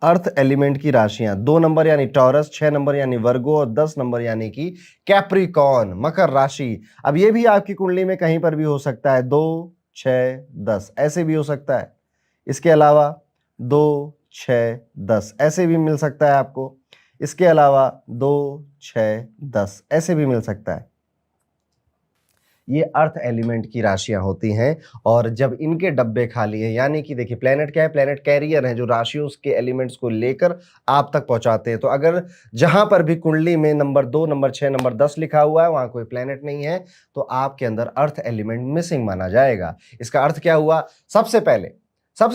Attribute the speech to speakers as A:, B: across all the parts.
A: Earth element की राशियां 2 number यानी टॉरस, 6 नंबर यानी वर्गो और 10 नंबर यानी कि कैप्रिकॉर्न, मकर राशि। अब ये भी आपकी कुंडली में कहीं पर भी हो सकता है, 2, 6, 10 ऐसे भी हो सकता है। इसके अलावा 2, 6, 10 ऐसे भी मिल सकता है आपको। इसके अलावा 2, 6, 10 ऐसे भी मिल सकता है। ये अर्थ एलिमेंट की राशियां होती हैं और जब इनके डब्बे खाली हैं, यानी कि देखिए प्लेनेट क्या है, प्लेनेट कैरियर है जो राशियों के एलिमेंट्स को लेकर आप तक पहुंचाते हैं। तो अगर जहां पर भी कुंडली में नंबर 2, नंबर 6, नंबर 10 लिखा हुआ है वहां कोई प्लेनेट नहीं है तो आपके अंदर अर्थ एलिमेंट मिसिंग माना जाएगा। इसका अर्थ क्या हुआ? सबसे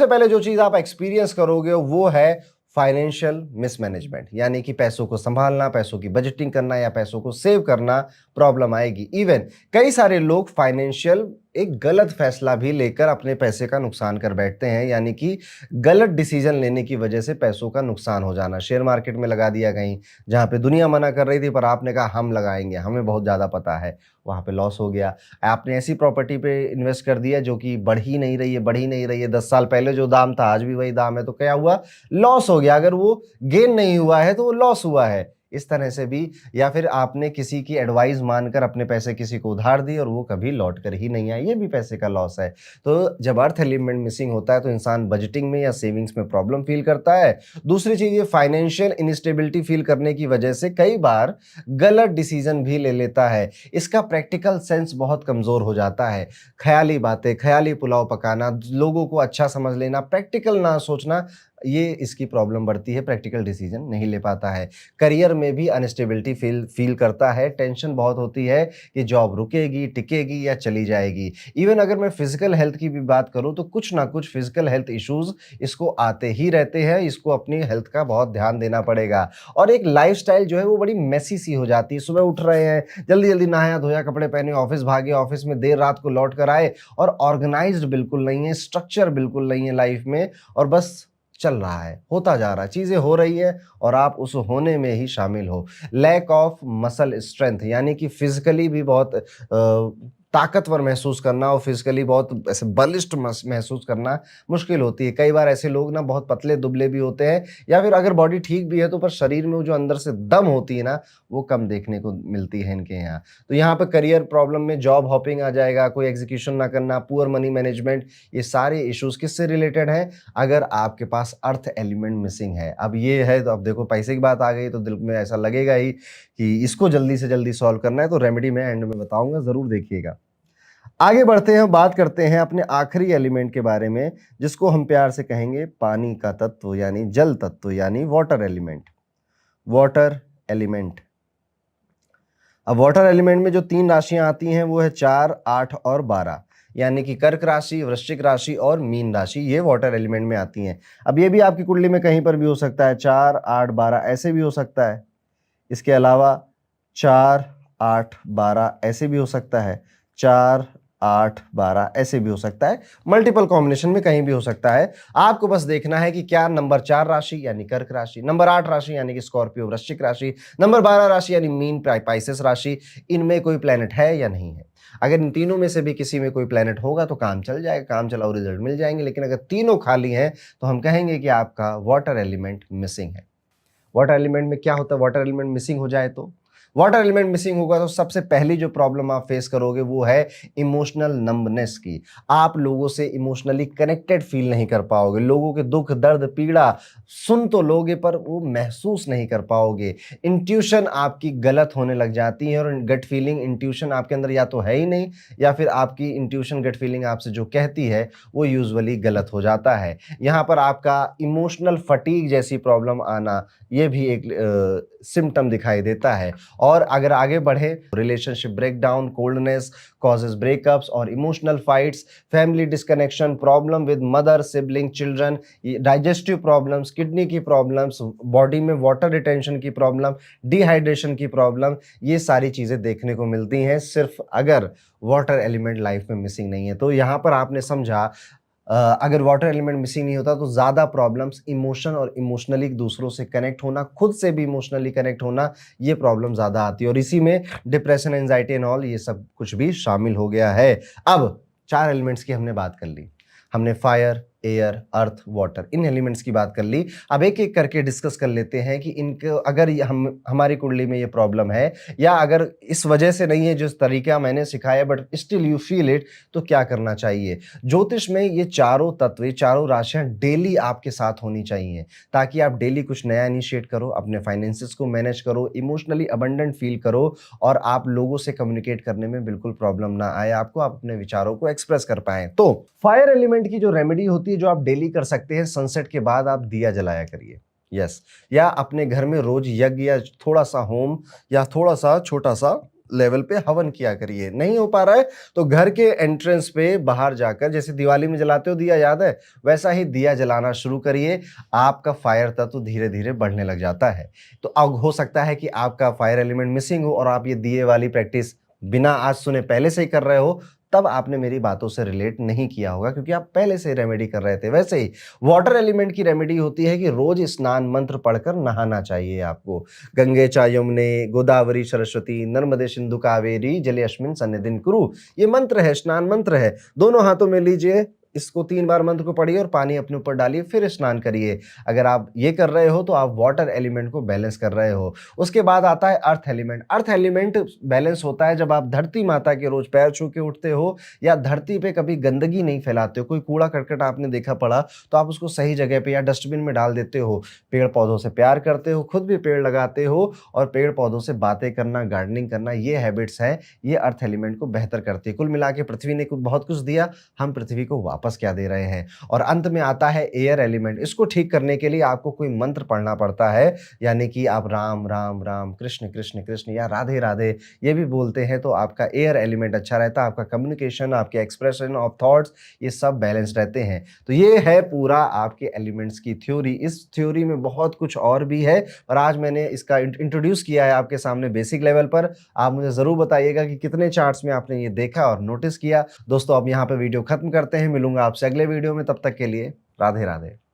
A: पहले जो चीज आप एक्सपीरियंस करोगे वो है फाइनेंशियल मिसमैनेजमेंट, यानी कि पैसों को संभालना, पैसों की बजटिंग करना या पैसों को सेव करना प्रॉब्लम आएगी। इवन कई सारे लोग फाइनेंशियल एक गलत फैसला भी लेकर अपने पैसे का नुकसान कर बैठते हैं, यानी कि गलत डिसीजन लेने की वजह से पैसों का नुकसान हो जाना। शेयर मार्केट में लगा दिया कहीं, जहां पे दुनिया मना कर रही थी पर आपने कहा हम लगाएंगे, हमें बहुत ज्यादा पता है, वहां पे लॉस हो गया। आपने ऐसी प्रॉपर्टी पे इन्वेस्ट कर दिया जो कि बढ़ ही नहीं रही है, 10 साल पहले जो दाम था आज भी वही दाम है, तो क्या हुआ? लॉस हो गया। अगर वो गेन नहीं हुआ है तो वो लॉस हुआ है। इस तरह से भी, या फिर आपने किसी की एडवाइस मानकर अपने पैसे किसी को उधार दिए और वो कभी लौट कर ही नहीं आए, ये भी पैसे का लॉस है। तो जब अर्थ एलिमेंट मिसिंग होता है तो इंसान बजटिंग में या सेविंग्स में प्रॉब्लम फील करता है। दूसरी चीज, ये फाइनेंशियल इनस्टेबिलिटी फील करने की वजह से कई बार गलत डिसीजन भी ले लेता है। इसका प्रैक्टिकल सेंस बहुत कमजोर हो जाता है। ख्याली बातें, ख्याली पुलाव पकाना, लोगों को अच्छा समझ लेना, प्रैक्टिकल ना सोचना, ये इसकी प्रॉब्लम बढ़ती है। प्रैक्टिकल डिसीजन नहीं ले पाता है। करियर में भी अनस्टेबिलिटी फील करता है। टेंशन बहुत होती है कि जॉब रुकेगी, टिकेगी या चली जाएगी। इवन अगर मैं फिजिकल हेल्थ की भी बात करूं तो कुछ ना कुछ फिजिकल हेल्थ इश्यूज इसको आते ही रहते हैं। इसको अपनी हेल्थ का बहुत ध्यान देना पड़ेगा। और एक लाइफस्टाइल जो है वो बड़ी मेसी सी हो जाती है। सुबह उठ रहे हैं, जल्दी जल्दी नहाया धोया, कपड़े पहने, ऑफिस भागे, ऑफिस में देर रात को लौट कर आए और ऑर्गेनाइज्ड बिल्कुल नहीं है, स्ट्रक्चर बिल्कुल नहीं है लाइफ में, और बस चल रहा है, होता जा रहा है, चीजें हो रही है और आप उस होने में ही शामिल हो। लैक ऑफ मसल स्ट्रेंथ, यानी कि फिजिकली भी बहुत ताकतवर महसूस करना और फिजिकली बहुत ऐसे बलिष्ठ महसूस करना मुश्किल होती है। कई बार ऐसे लोग ना बहुत पतले दुबले भी होते हैं, या फिर अगर बॉडी ठीक भी है तो पर शरीर में वो जो अंदर से दम होती है ना, वो कम देखने को मिलती है इनके यहाँ। तो यहाँ पर करियर प्रॉब्लम में जॉब हॉपिंग आ जाएगा, कोई एग्जीक्यूशन ना करना, पुअर मनी मैनेजमेंट, ये सारे इश्यूज किससे रिलेटेड हैं? अगर आपके पास अर्थ एलिमेंट मिसिंग है। अब ये है तो अब देखो पैसे की बात आ गई तो दिल में ऐसा लगेगा ही कि इसको जल्दी से जल्दी सॉल्व करना है, तो रेमेडी मैं एंड में बताऊंगा, जरूर देखिएगा। आगे बढ़ते हैं, बात करते हैं अपने आखिरी एलिमेंट के बारे में, जिसको हम प्यार से कहेंगे पानी का तत्व यानी जल तत्व यानी वाटर एलिमेंट। Water element. अब वाटर एलिमेंट में जो 3 राशियां आती हैं वो है 4, 8 और 12, यानी कि कर्क राशि, वृश्चिक राशि और मीन राशि, ये वाटर एलिमेंट में आती हैं। अब ये भी आपकी कुंडली में कहीं पर भी हो सकता है, 4, 8, 12 ऐसे भी हो सकता है। इसके अलावा 4, 8, 12 ऐसे भी हो सकता है, 4, 8, 12 ऐसे भी हो सकता है। मल्टीपल कॉम्बिनेशन में कहीं भी हो सकता है। आपको बस देखना है कि क्या नंबर 4 राशि यानी कर्क राशि, नंबर 8 राशि यानी कि स्कॉर्पियो वृश्चिक राशि, नंबर 12 राशि यानी मीन पाइसेस राशि, इनमें कोई प्लेनेट है या नहीं है। अगर इन तीनों में से भी किसी में कोई प्लेनेट होगा तो काम चल जाएगा, काम चलाओ रिजल्ट मिल जाएंगे। लेकिन अगर तीनों खाली हैं तो हम कहेंगे कि आपका वाटर एलिमेंट मिसिंग है। वाटर एलिमेंट में क्या होता है? वाटर एलिमेंट मिसिंग हो जाए तो, वाटर एलिमेंट मिसिंग होगा तो सबसे पहली जो प्रॉब्लम आप फेस करोगे वो है इमोशनल नंबनेस की। आप लोगों से इमोशनली कनेक्टेड फील नहीं कर पाओगे। लोगों के दुख दर्द पीड़ा सुन तो लोगे पर वो महसूस नहीं कर पाओगे। इंट्यूशन आपकी गलत होने लग जाती है, और गट फीलिंग इंट्यूशन आपके अंदर या तो है ही नहीं, या फिर आपकी इंट्यूशन गट फीलिंग आपसे जो कहती है वो यूजुअली गलत हो जाता है। यहाँ पर आपका इमोशनल फटीग जैसी प्रॉब्लम आना, ये भी एक सिम्टम दिखाई देता है। और अगर आगे बढ़े, relationship breakdown, coldness causes breakups और emotional fights, family disconnection, problem with mother, sibling, children, digestive problems, kidney की प्रॉब्लम्स, बॉडी में वाटर रिटेंशन की प्रॉब्लम, डिहाइड्रेशन की प्रॉब्लम, ये सारी चीजें देखने को मिलती हैं सिर्फ अगर वाटर एलिमेंट लाइफ में मिसिंग नहीं है। तो यहाँ पर आपने समझा, अगर वाटर एलिमेंट मिसिंग नहीं होता तो ज़्यादा प्रॉब्लम्स इमोशन और इमोशनली दूसरों से कनेक्ट होना, खुद से भी इमोशनली कनेक्ट होना, ये प्रॉब्लम ज़्यादा आती है। और इसी में डिप्रेशन, एंजाइटी एंड ऑल, ये सब कुछ भी शामिल हो गया है। अब 4 एलिमेंट्स की हमने बात कर ली। हमने फायर, एयर, अर्थ, वाटर, इन एलिमेंट्स की बात कर ली। अब एक-एक करके डिस्कस कर लेते हैं कि इनको अगर ये हम हमारी कुंडली में ये प्रॉब्लम है या अगर इस वजह से नहीं है जिस तरीका मैंने सिखाया but still you feel it, तो क्या करना चाहिए? ज्योतिष में ये चारों तत्व, ये चारों राशियाँ डेली आपके साथ होनी चाहिए, ताकि आप डेली कुछ नया इनिशिएट करो, अपने फाइनेंसेस को मैनेज करो, इमोशनली अबंडेंट फील करो और आप लोगों से कम्युनिकेट करने में बिल्कुल प्रॉब्लम ना आए आपको, आप अपने विचारों को एक्सप्रेस कर पाएँ। तो फायर एलिमेंट की जो रेमेडी होती है, जो आप डेली कर सकते हैं, सनसेट के बाद आप दिया जलाया करिए। यस, या अपने घर में रोज यज्ञ या थोड़ा-सा होम या थोड़ा-सा छोटा-सा लेवल पे हवन किया करिए। नहीं हो पा रहा है, तो घर के एंट्रेंस पे बाहर जाकर जैसे दिवाली में जलाते हो दिया याद है? वैसा ही दिया जलाना शुरू करिए। आपका फायर तत्व धीरे-धीरे बढ़ने लग जाता है। तो अब हो सकता है कि आपका फायर एलिमेंट मिसिंग हो और आप ये दिए वाली प्रैक्टिस बिना आज सुने पहले से ही कर रहे हो, तब आपने मेरी बातों से रिलेट नहीं किया होगा क्योंकि आप पहले से रेमेडी कर रहे थे। वैसे ही वाटर एलिमेंट की रेमेडी होती है कि रोज स्नान मंत्र पढ़कर नहाना चाहिए आपको। गंगे च यमुने गोदावरी सरस्वती नर्मदे सिंधु कावेरी जलेऽस्मिन् सन्निधिं कुरु। ये मंत्र है, स्नान मंत्र है। दोनों हाथों में लीजिए, इसको 3 बार मंत्र को पढ़िए और पानी अपने ऊपर डालिए, फिर स्नान करिए। अगर आप ये कर रहे हो तो आप वाटर एलिमेंट को बैलेंस कर रहे हो। उसके बाद आता है earth element. Earth element balance होता है जब आप धरती माता के रोज पैर छू के उठते हो या धरती पे कभी गंदगी नहीं फैलाते हो। कोई कूड़ा-करकट आपने देखा पड़ा तो आप उसको सही जगह पे या डस्टबिन में डाल देते हो। पेड़-पौधों से प्यार करते हो, खुद भी पेड़ लगाते हो और पेड़-पौधों से बातें करना, गार्डनिंग करना, ये हैबिट्स हैं, ये अर्थ एलिमेंट को बेहतर करती है। कुल मिला के पृथ्वी ने कुछ बहुत कुछ दिया, हम पृथ्वी को वापस क्या दे रहे हैं। और अंत में आता है एयर एलिमेंट। इसको ठीक करने के लिए आपको कोई मंत्र पढ़ना पड़ता है, यानी कि आप राम राम राम, कृष्ण कृष्ण कृष्ण या राधे राधे ये भी बोलते हैं, तो आपका एयर एलिमेंट अच्छा रहता है। आपका कम्युनिकेशन, आपके एक्सप्रेशन ऑफ थॉट्स, ये सब बैलेंस रहते हैं। तो ये है पूरा आपके एलिमेंट्स की थ्योरी। इस थ्योरी में बहुत कुछ और भी है और आज मैंने इसका इंट्रोड्यूस किया है आपके सामने बेसिक लेवल पर। आप मुझे ज़रूर बताइएगा कि कितने चार्ट्स में आपने ये देखा और नोटिस किया। दोस्तों अब यहाँ पे वीडियो खत्म करते हैं, मिलूंगा आपसे अगले वीडियो में, तब तक के लिए राधे राधे।